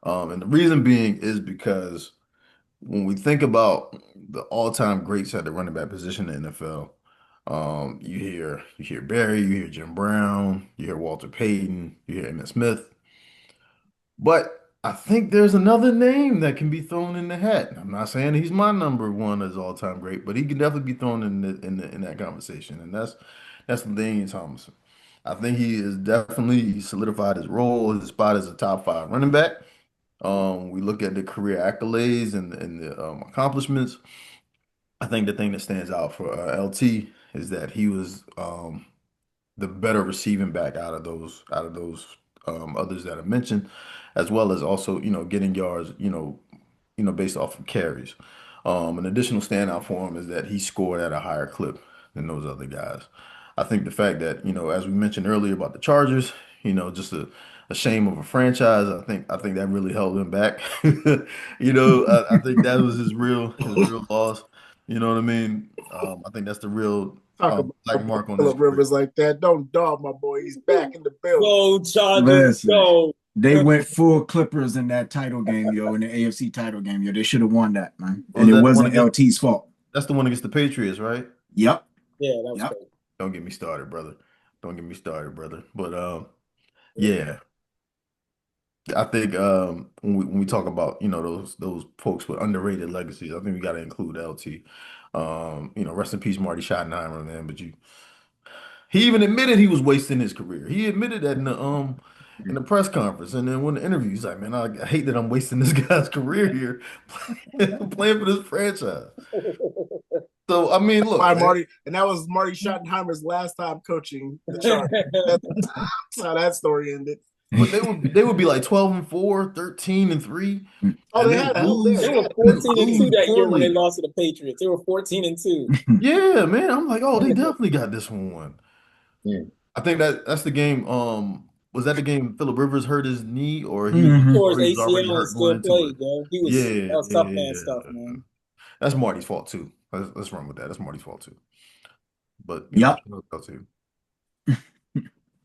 And the reason being is because when we think about the all-time greats at the running back position in the NFL, you hear Barry, you hear Jim Brown, you hear Walter Payton, you hear Emmitt Smith. But I think there's another name that can be thrown in the hat. I'm not saying he's my number one as all-time great, but he can definitely be thrown in that conversation, and that's Daniel Thomason. I think he is definitely solidified his role, his spot as a top five running back. We look at the career accolades and the accomplishments. I think the thing that stands out for LT is that he was the better receiving back out of those others that I mentioned, as well as also getting yards based off of carries. An additional standout for him is that he scored at a higher clip than those other guys. I think the fact that as we mentioned earlier about the Chargers, just a shame of a franchise. I think that really held him back. I think that was his real loss. You know what I mean? I think that's the real Talk about black mark on his Phillip career. Rivers like that. Don't dog my boy. He's back in the building. Go Chargers, Listen, go. they went full Clippers in that title game, yo, in the AFC title game, yo. They should have won that, man. Was And it that the one wasn't against? LT's fault. That's the one against the Patriots, right? Yep. Yeah, that was Yep. crazy. Don't get me started, brother. Don't get me started, brother. But Yeah. yeah, I think when we talk about those folks with underrated legacies, I think we got to include LT. Rest in peace, Marty Schottenheimer, man. But he even admitted he was wasting his career. He admitted that in the press conference, and then when the interview, he's like, "Man, I hate that I'm wasting this guy's career here playing for this franchise." So I mean, look, By man, Marty, and that was Marty Schottenheimer's last time coaching the Chargers. That's how that story ended. but they would be like 12-4, 13-3, Oh, and they then had a hell lose, They were and then 14-2 lose that year when they poorly. lost to the Patriots. They were 14-2. Yeah, man. I'm like, oh, they definitely got this one. Yeah. I think that's the game. Was that the game Phillip Rivers hurt his knee, or he was Mhm. Tore or his he was already ACL and hurt going still into it? played, yo. Yeah, That was yeah, tough man yeah. stuff, man. That's Marty's fault too. Let's run with that. That's Marty's fault too. But Yep. shout out to him.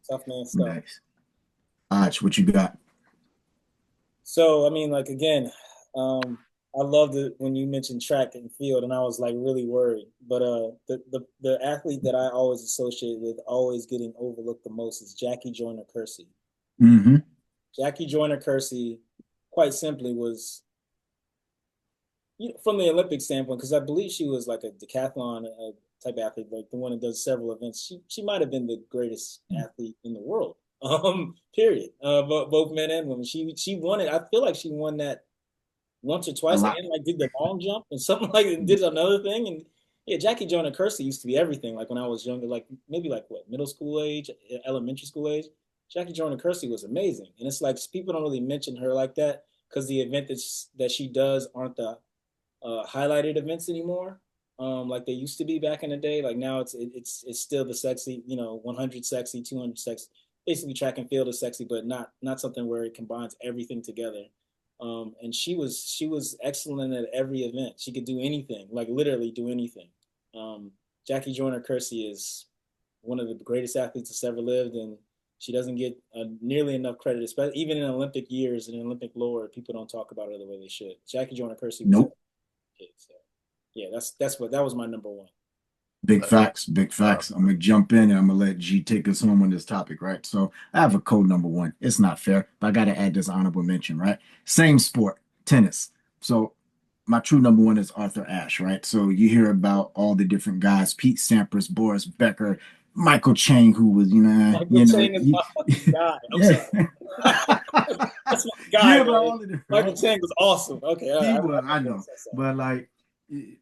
Tough man stuff. Nice. Arch, what you got? So, I mean, like, again, I loved it when you mentioned track and field, and I was like really worried. But the athlete that I always associate with always getting overlooked the most is Jackie Joyner-Kersee. Mm-hmm. Jackie Joyner-Kersee, quite simply, was from the Olympic standpoint, because I believe she was like a decathlon type athlete, like the one that does several events. She might have been the greatest athlete in the world. Period. Both men and women. She won it. I feel like she won that once or twice, and like did the long jump and something like it, did another thing. And yeah, Jackie Joyner-Kersee used to be everything. Like when I was younger, like maybe like what, middle school age, elementary school age. Jackie Joyner-Kersee was amazing, and it's like people don't really mention her like that because the event that she does aren't the highlighted events anymore, like they used to be back in the day. Like now it's still the sexy, 100 sexy, 200 sexy. Basically, track and field is sexy, but not something where it combines everything together. And she was excellent at every event. She could do anything, like literally do anything. Jackie Joyner-Kersee is one of the greatest athletes that's ever lived, and she doesn't get nearly enough credit, especially even in Olympic years and Olympic lore. People don't talk about her the way they should. Jackie Joyner-Kersee was Nope. so, yeah, that was my number one. Big facts, big facts. I'm gonna jump in and I'm gonna let G take us home on this topic, right? So I have a code number one. It's not fair, but I gotta add this honorable mention, right? Same sport, tennis. So my true number one is Arthur Ashe, right? So you hear about all the different guys, Pete Sampras, Boris Becker, Michael Chang, who was, Michael Chang is my fucking guy. I'm sorry. That's my guy. Yeah, man. but all of them, Michael right? Chang was awesome. Okay, I know, but like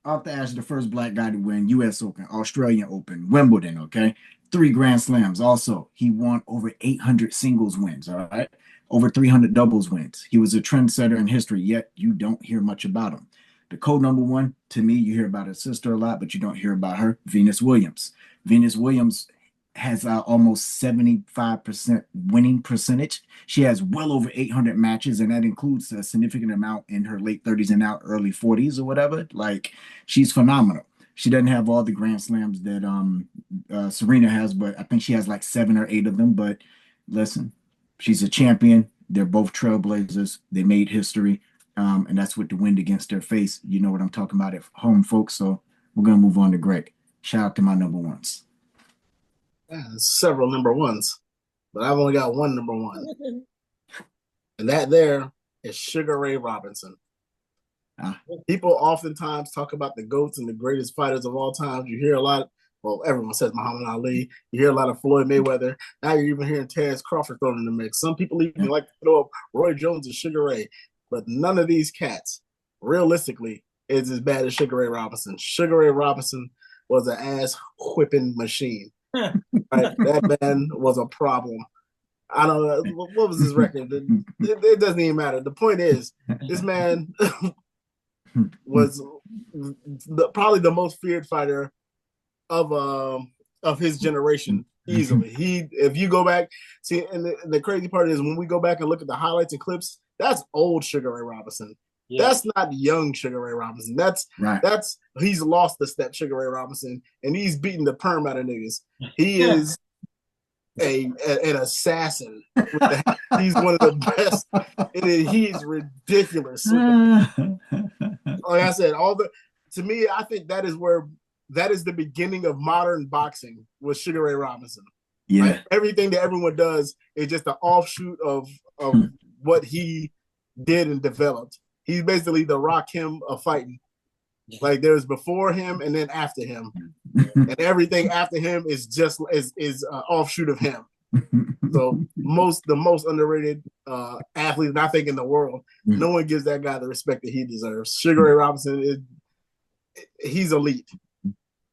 Arthur Ashe, the first black guy to win U.S. Open, Australian Open, Wimbledon. Okay, 3 Grand Slams. Also, he won over 800 singles wins. All right, over 300 doubles wins. He was a trendsetter in history. Yet you don't hear much about him. The code number one to me, you hear about his sister a lot, but you don't hear about her. Venus Williams. Venus Williams has almost 75% winning percentage. She has well over 800 matches, and that includes a significant amount in her late 30s and now early 40s or whatever. Like, she's phenomenal. She doesn't have all the Grand Slams that Serena has, but I think she has like 7 or 8 of them. But listen, she's a champion. They're both trailblazers. They made history, and that's with the wind against their face. You know what I'm talking about at home, folks. So we're gonna move on to Greg. Shout out to my number ones. Yeah, several number ones, but I've only got one number one, and that there is Sugar Ray Robinson. People oftentimes talk about the GOATs and the greatest fighters of all time. You hear a lot, well, everyone says Muhammad Ali. You hear a lot of Floyd Mayweather. Now you're even hearing Terrence Crawford thrown in the mix. Some people even like to throw up Roy Jones and Sugar Ray, but none of these cats, realistically, is as bad as Sugar Ray Robinson. Sugar Ray Robinson was an ass whipping machine. Right? That man was a problem. I don't know what was his record. It doesn't even matter. The point is, this man was probably the most feared fighter of his generation easily. If you go back, see, and the crazy part is when we go back and look at the highlights and clips, that's old Sugar Ray Robinson. Yeah. That's not young Sugar Ray Robinson. That's he's lost the step, Sugar Ray Robinson, and he's beating the perm out of niggas. He is an assassin. He's one of the best. He's ridiculous. Like I said, to me, I think that is the beginning of modern boxing with Sugar Ray Robinson. Yeah. Like, everything that everyone does is just an offshoot of what he did and developed. He's basically the Rakim of fighting. Like there's before him and then after him, and everything after him is just is an offshoot of him. So the most underrated athlete, I think, in the world. No one gives that guy the respect that he deserves. Sugar Ray Robinson he's elite.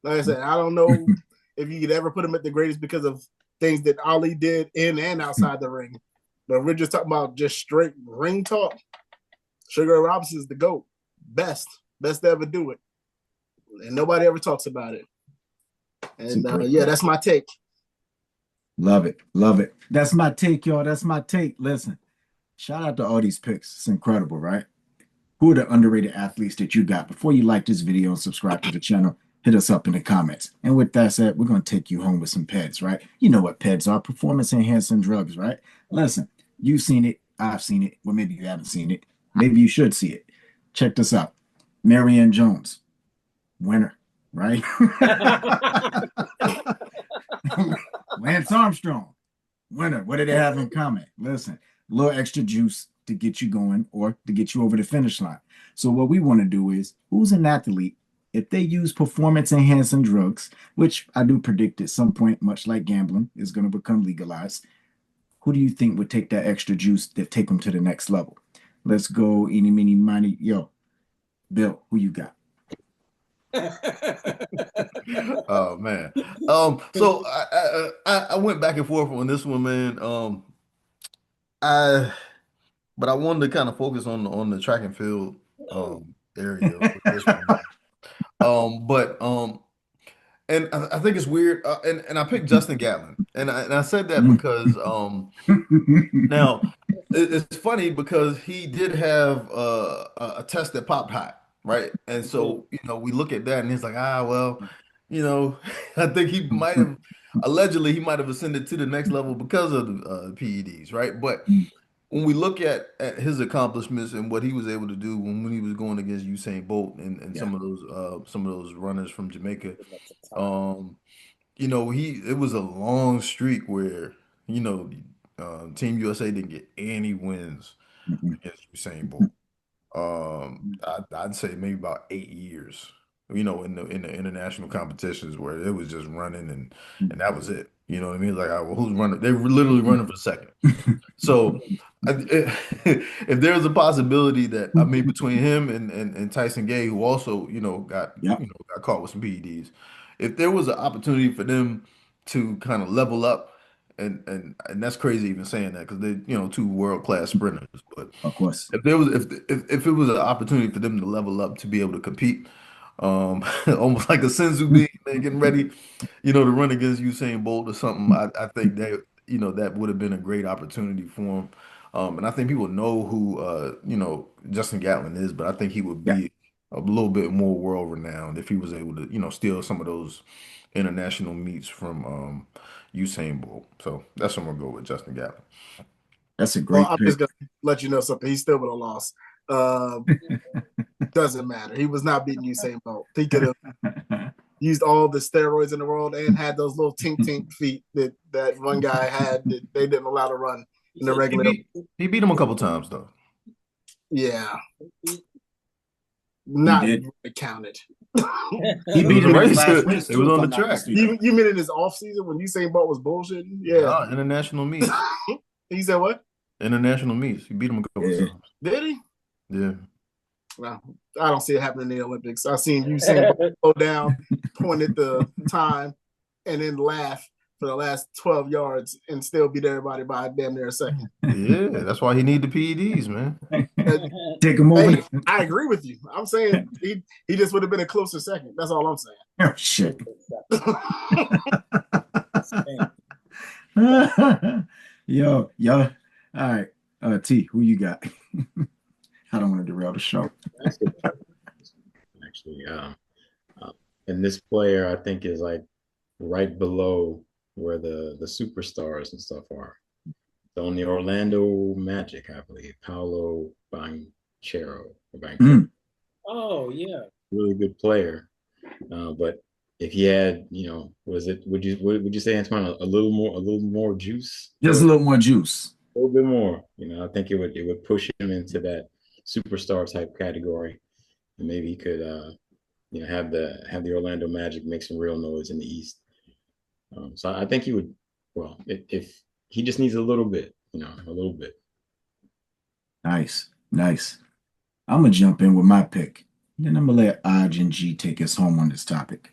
Like I said, I don't know if you could ever put him at the greatest because of things that Ali did in and outside the ring. But we're just talking about just straight ring talk. Sugar Ray Robinson is the GOAT. Best to ever do it. And nobody ever talks about it. And that's my take. Love it. Love it. That's my take, y'all. That's my take. Listen, shout out to all these picks. It's incredible, right? Who are the underrated athletes that you got? Before you like this video and subscribe to the channel, hit us up in the comments. And with that said, we're going to take you home with some PEDS, right? You know what PEDS are, performance-enhancing drugs, right? Listen, you've seen it. I've seen it. Well, maybe you haven't seen it. Maybe you should see it. Check this out. Marianne Jones, winner, right? Lance Armstrong, winner. What did they have in common? Listen, a little extra juice to get you going or to get you over the finish line. So what we want to do is, who's an athlete, if they use performance-enhancing drugs, which I do predict at some point, much like gambling, is going to become legalized, who do you think would take that extra juice that take them to the next level? Let's go, eeny, meeny, miny. Yo, Bill, who you got? Oh man. So I went back and forth on this one, man. But I wanted to kind of focus on the track and field area with this one. And I think it's weird. And I picked Justin Gatlin, and I said that because now it's funny because he did have a test that popped hot, right? And so we look at that, and he's like, well, I think he might have allegedly he might have ascended to the next level because of the PEDs, right? But when we look at his accomplishments and what he was able to do when he was going against Usain Bolt and some of those runners from Jamaica, it was a long streak where Team USA didn't get any wins against Usain Bolt. I'd say maybe about 8 years. In the international competitions where it was just running and that was it. You know what I mean? Like, who's running? They were literally running for second. So if there's a possibility that I mean between him and Tyson Gay, who also got caught with some PEDs, if there was an opportunity for them to kind of level up, and that's crazy even saying that because they're two world-class sprinters, but of course, if it was an opportunity for them to level up to be able to compete, almost like a Senzu being getting ready, to run against Usain Bolt or something, I think that would have been a great opportunity for him. And I think people know who Justin Gatlin is, but I think he would be a little bit more world renowned if he was able to steal some of those international meets from Usain Bolt. So that's what I'm gonna go with, Justin Gatlin. That's a Well, great I'm pick. just gonna let you know something. He still would have lost. Doesn't matter. He was not beating Usain Bolt. He could have used all the steroids in the world and had those little tink feet that one guy had that they didn't allow to run in the regular. He beat him a couple times though. Yeah, He not did. counted. He beat him in his last It race was too, on if the I'm not track. mistaken. You mean in his off season when Usain Bolt was bullshitting? Yeah. International meets. He said what? International meets. He beat him a couple Yeah. times. Did he? Yeah. Well, I don't see it happening in the Olympics. I've seen Usain Bolt go down, point at the time, and then laugh for the last 12 yards and still beat everybody by damn near a second. Yeah, that's why he need the PEDs, man. Take him over. Hey, I agree with you. I'm saying he just would have been a closer second. That's all I'm saying. Oh, shit. Yo. All right. T, who you got? I don't want to derail the show. Actually, and this player I think is like right below where the superstars and stuff are. So on the Orlando Magic, I believe, Paolo Banchero. Oh yeah, really good player. But if he had, would you say, Antoine, a little more juice? Just a little more juice. A little bit more. I think it would push him into that superstar type category, and maybe he could, have the Orlando Magic make some real noise in the East. So I think he would. Well, if he just needs a little bit, a little bit. Nice. I'm gonna jump in with my pick. Then I'm gonna let Aj and G take us home on this topic.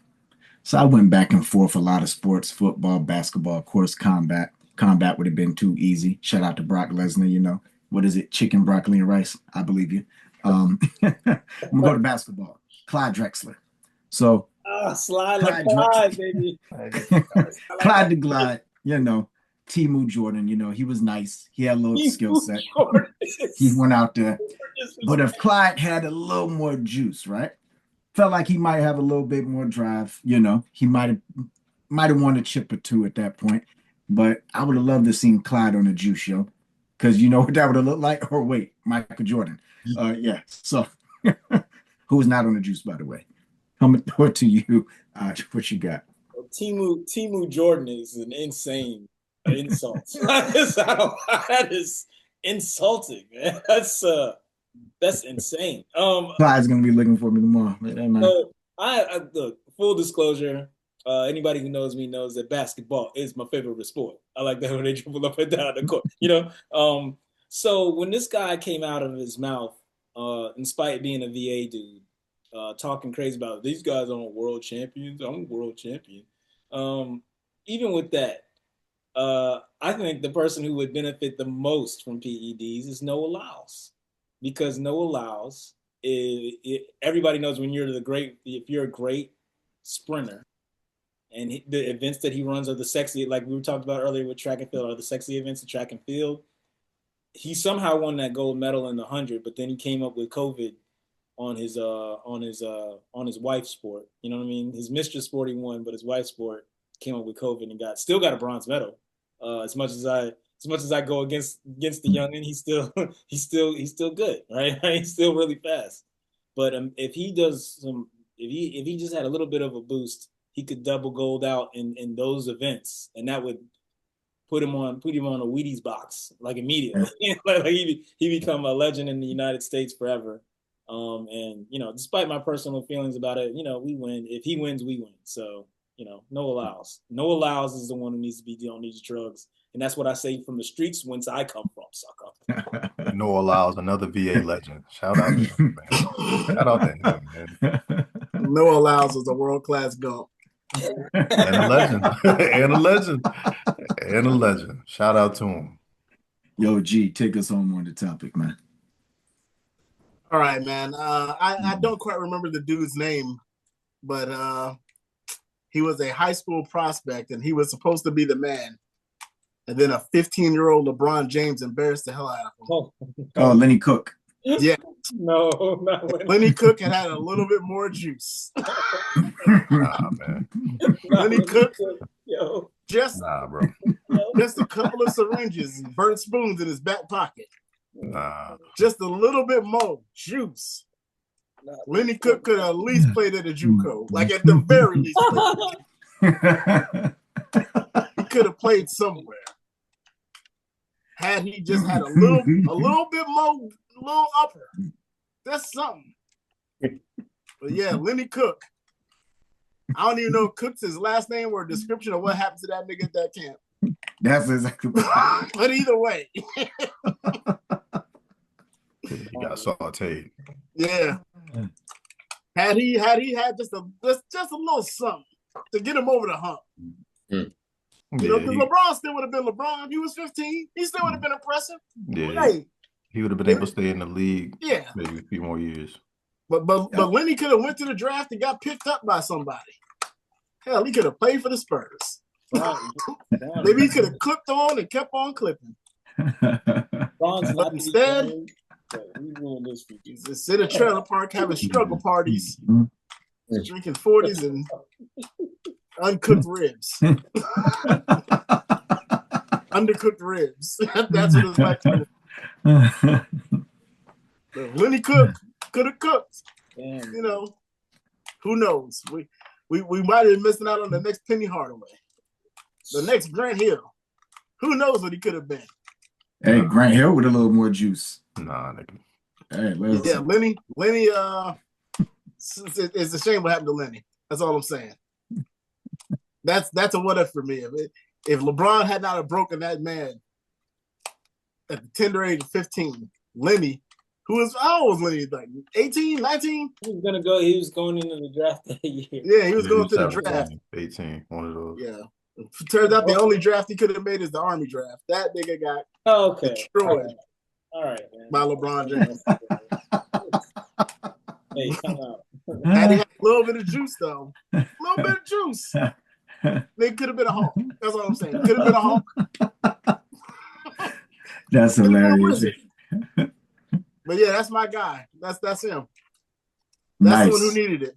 So I went back and forth a lot of sports, football, basketball, of course, combat. Combat would have been too easy. Shout out to Brock Lesnar, what is it? Chicken, broccoli, and rice. I believe you. I'm gonna go to basketball. Clyde Drexler. So slide like Clyde, baby. Clyde the Glide, Timu Jordan, he was nice. He had a little skill set. He went out there. But if Clyde had a little more juice, right? Felt like he might have a little bit more drive, he might have won a chip or two at that point. But I would have loved to seen Clyde on a juice show. Because you know what that would have looked like? Or wait, Michael Jordan. Yeah. So who is not on the juice, by the way? I'm gonna throw it to you. What you got? Timu Jordan is an insane insult. That is insulting, man. That's insane. Clyde's gonna be looking for me tomorrow. So I look, full disclosure. Anybody who knows me knows that basketball is my favorite sport. I like that when they dribble up and down the court, So when this guy came out of his mouth, in spite of being a VA dude, talking crazy about these guys aren't world champions. I'm a world champion. Even with that, I think the person who would benefit the most from PEDs is Noah Lyles, because Noah Lyles everybody knows if you're a great sprinter, and the events that he runs are the sexy, like we were talking about earlier with track and field, are the sexy events of track and field. He somehow won that gold medal in the 100, but then he came up with COVID on his wife's sport. You know what I mean? His mistress sport he won, but his wife's sport came up with COVID and still got a bronze medal. As much as I go against the youngin, he's still good, right? He's still really fast. But if he just had a little bit of a boost, he could double gold out in those events, and that would put him on a Wheaties box like immediately. Like he become a legend in the United States forever. And despite my personal feelings about it, we win. If he wins, we win. So Noah Lyles. Noah Lyles is the one who needs to be on these drugs, and that's what I say from the streets whence I come from, sucker. Noah Lyles, another VA legend. Shout out to him, man. Shout out to him, man. Noah Lyles is a world-class gump. And a legend. And a legend. Shout out to him. Yo, G, take us home on the topic, man. All right, man. I don't quite remember the dude's name, but he was a high school prospect, and he was supposed to be the man. And then a 15-year-old LeBron James embarrassed the hell out of him. Oh, Lenny Cook. Yeah. No, not Lenny Cook had a little bit more juice. Nah, man. Lenny Cook Yo. just Nah, bro. Just a couple of syringes and burnt spoons in his back pocket. Nah. Just a little bit more juice. Lenny Cook could have at least played at a JUCO. Like at the very least. He could have played somewhere. Had he just had a little bit more, little upper. That's something. But yeah, Lenny Cook. I don't even know if Cook's his last name or a description of what happened to that nigga at that camp. That's exactly what But either way. He got sauteed. Yeah. Had he had just a little something to get him over the hump. You know, because LeBron still would have been LeBron. He was 15. He still would have been impressive. Yeah. Hey, he would have been able to stay in the league. Yeah. Maybe a few more years. But Lenny could have went to the draft and got picked up by somebody. Hell, he could have played for the Spurs. Maybe he could have clipped on and kept on clipping. But instead, he's just in a trailer park having struggle parties, drinking 40s and uncooked ribs. Undercooked ribs. That's what it's like. Lenny Cook could have cooked. Damn. You know, who knows? We might have been missing out on the next Penny Hardaway, the next Grant Hill. Who knows what he could have been? Hey, Grant Hill with a little more juice. Nah, nigga. Hey, listen. Yeah, Lenny. It's a shame what happened to Lenny. That's all I'm saying. That's a what if for me. If LeBron had not have broken that man at the tender age of 15, Lenny, how old was Lenny? Like 18, 19? He was going into the draft that year. Yeah, he was going to the draft. 18, one of those. Yeah. Turns out the only draft he could have made is the Army draft. That nigga got destroyed. All right, man. By LeBron James. Hey, come out. Had he had a little bit of juice, though. A little bit of juice. They could have been a Hulk. That's all I'm saying. Could have been a Hulk. That's hilarious. But yeah, that's my guy. That's him. That's nice. the one who needed it.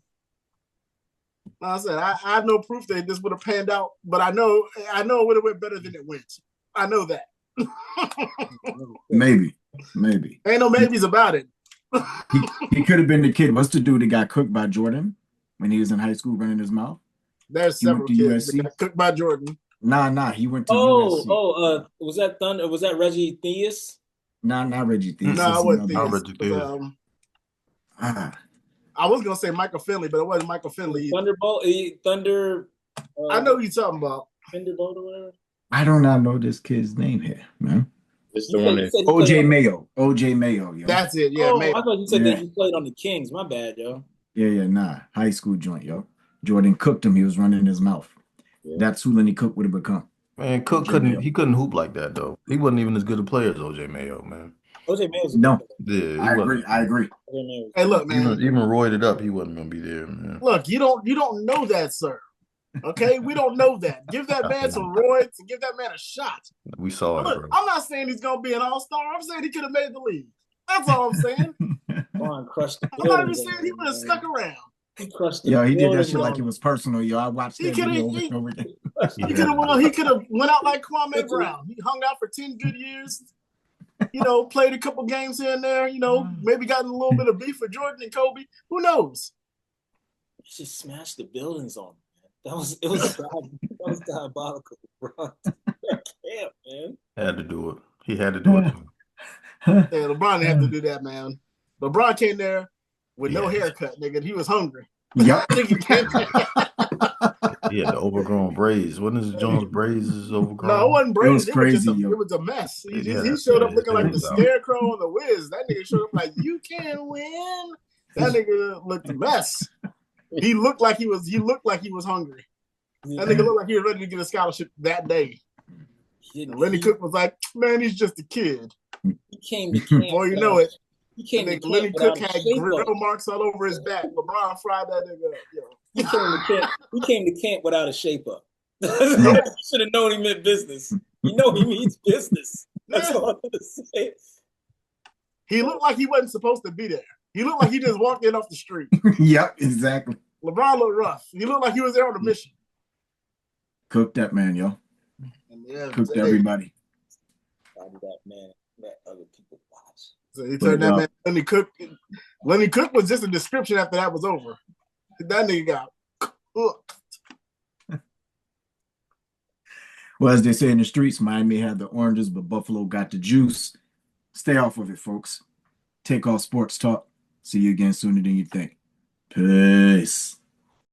Like I said, I have no proof that this would have panned out, but I know it would have went better than it went. I know that. Maybe. Ain't no maybes about it. he could have been the kid. What's the dude that got cooked by Jordan when he was in high school running his mouth? There's several kids that got cooked by Jordan. Nah, he went to USC. Was that Thunder? Was that Reggie Theus? Nah, not Reggie Theus. No, it wasn't Not Reggie Theus. I was gonna say Michael Finley, but it wasn't Michael Finley. Thunderbolt, Thunder. I know who you're talking about. Thunderbolt or whatever. I do not know this kid's name here, man. It's the one that OJ Mayo. OJ Mayo, yo. That's it, yeah. I thought you said that he played on the Kings. My bad, yo. Yeah, nah. High school joint, yo. Jordan cooked him. He was running his mouth. Yeah. That's who Lenny Cook would have become. Man, Cook couldn't hoop like that though. He wasn't even as good a player as OJ Mayo, man. OJ Mayo's yeah, I agree. Hey, look, man. Even roided up, he wasn't gonna be there, man. Look, you don't know that, sir. Okay, we don't know that. Give that man some roids and give that man a shot. We saw it. Bro. I'm not saying he's gonna be an all-star. I'm saying he could have made the league. That's all I'm saying. I'm not even saying he would have stuck around. He crushed. Yo, he did that shit like it was personal. Yo, I watched that video over and over again. He could have went out like Kwame Brown. He hung out for 10 good years. You know, played a couple games here and there. You know, maybe gotten a little bit of beef with Jordan and Kobe. Who knows? He just smashed the buildings on him. It was diabolical, bro. Damn, man. Had to do it. He had to do it. Yeah, LeBron didn't have to do that, man. LeBron came there with no haircut, nigga. He was hungry. Yep. He had the overgrown braids. Wasn't his Jones braids is overgrown? No, it wasn't braids. It was crazy, it was a mess. He showed up looking like the Scarecrow on the Wiz. That nigga showed up like, you can win. That nigga looked a mess. He looked like he was hungry. That nigga looked like he was ready to get a scholarship that day. And Lenny Cook was like, man, he's just a kid. He came to camp. Boy, you know it. Lenny Cook had grill marks all over his back. LeBron fried that nigga up. Yo. He came to camp without a shape up. You should have known he meant business. You know he means business. That's all I'm gonna say. He looked like he wasn't supposed to be there. He looked like he just walked in off the street. Yep, exactly. LeBron looked rough. He looked like he was there on a mission. Cook that man, yo. And yeah, Cooked hey, everybody. Probably that man that other people watch. so he turned that man Lenny Cook. Lenny Cook was just a description after that was over. That nigga got cooked. Well, as they say in the streets, Miami had the oranges, but Buffalo got the juice. Stay off of it, folks. Take off Sports Talk. See you again sooner than you think. Peace.